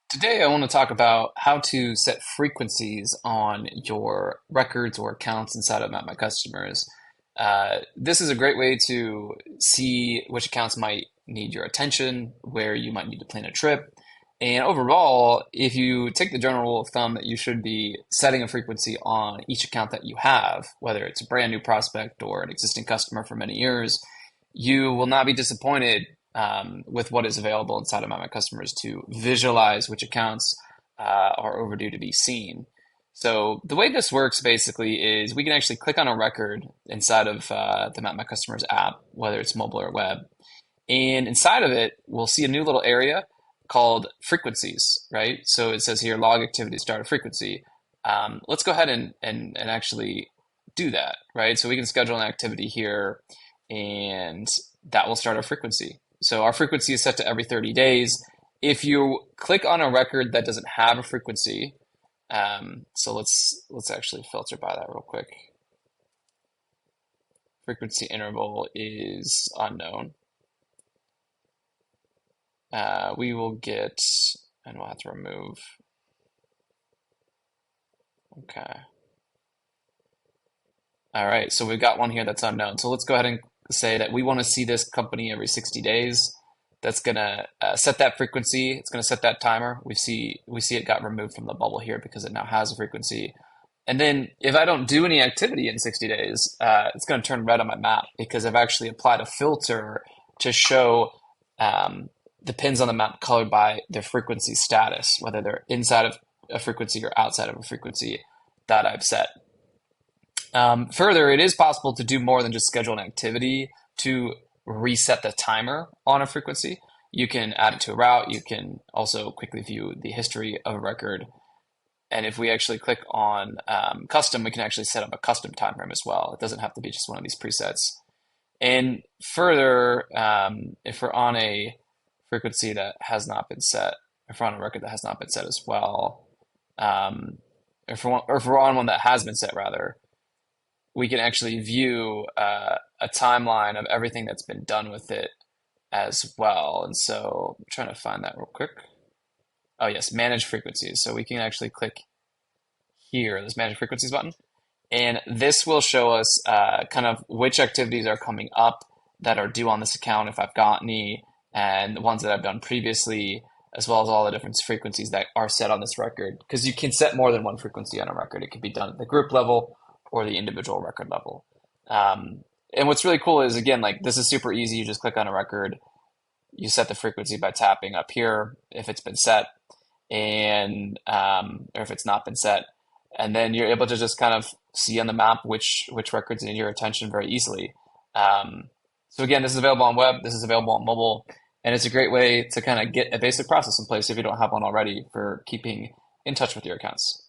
Today, I want to talk about how to set frequencies on your records or accounts inside of MapMyCustomers. This is a great way to see which accounts might need your attention, where you might need to plan a trip. And overall, if you take the general rule of thumb that you should be setting a frequency on each account that you have, whether it's a brand new prospect or an existing customer for many years, you will not be disappointed with what is available inside of MapMyCustomers to visualize which accounts are overdue to be seen. So the way this works basically is we can actually click on a record inside of the MapMyCustomers app, whether it's mobile or web. And inside of it, we'll see a new little area called frequencies, right? So it says here, log activity, start a frequency. Let's go ahead and actually do that, right? So we can schedule an activity here and that will start our frequency. So our frequency is set to every 30 days. If you click on a record that doesn't have a frequency, so let's actually filter by that real quick. Frequency interval is unknown. We will get, and we'll have to remove. Okay. All right, so we've got one here that's unknown. So let's go ahead and say that we want to see this company every 60 days. That's gonna set that frequency. It's gonna set that timer. We see it got removed from the bubble here because it now has a frequency. And then if I don't do any activity in 60 days, it's gonna turn red on my map because I've actually applied a filter to show the pins on the map colored by their frequency status, whether they're inside of a frequency or outside of a frequency that I've set. Further, it is possible to do more than just schedule an activity to reset the timer on a frequency. You can add it to a route. You can also quickly view the history of a record. And if we actually click on custom, we can actually set up a custom time frame as well. It doesn't have to be just one of these presets. And further, if we're on a frequency that has not been set, if we're on a record that has not been set as well, or if we're on one that has been set rather, we can actually view a timeline of everything that's been done with it as well. And so I'm trying to find that real quick. Oh yes, manage frequencies. So we can actually click here, this manage frequencies button, and this will show us kind of which activities are coming up that are due on this account if I've got any, and the ones that I've done previously, as well as all the different frequencies that are set on this record. Because you can set more than one frequency on a record. It can be done at the group level or the individual record level. And what's really cool is, again, like this is super easy. You just click on a record, you set the frequency by tapping up here if it's been set, and or if it's not been set, and then you're able to just kind of see on the map which records need your attention very easily. So again, this is available on web, this is available on mobile, and it's a great way to kind of get a basic process in place if you don't have one already for keeping in touch with your accounts.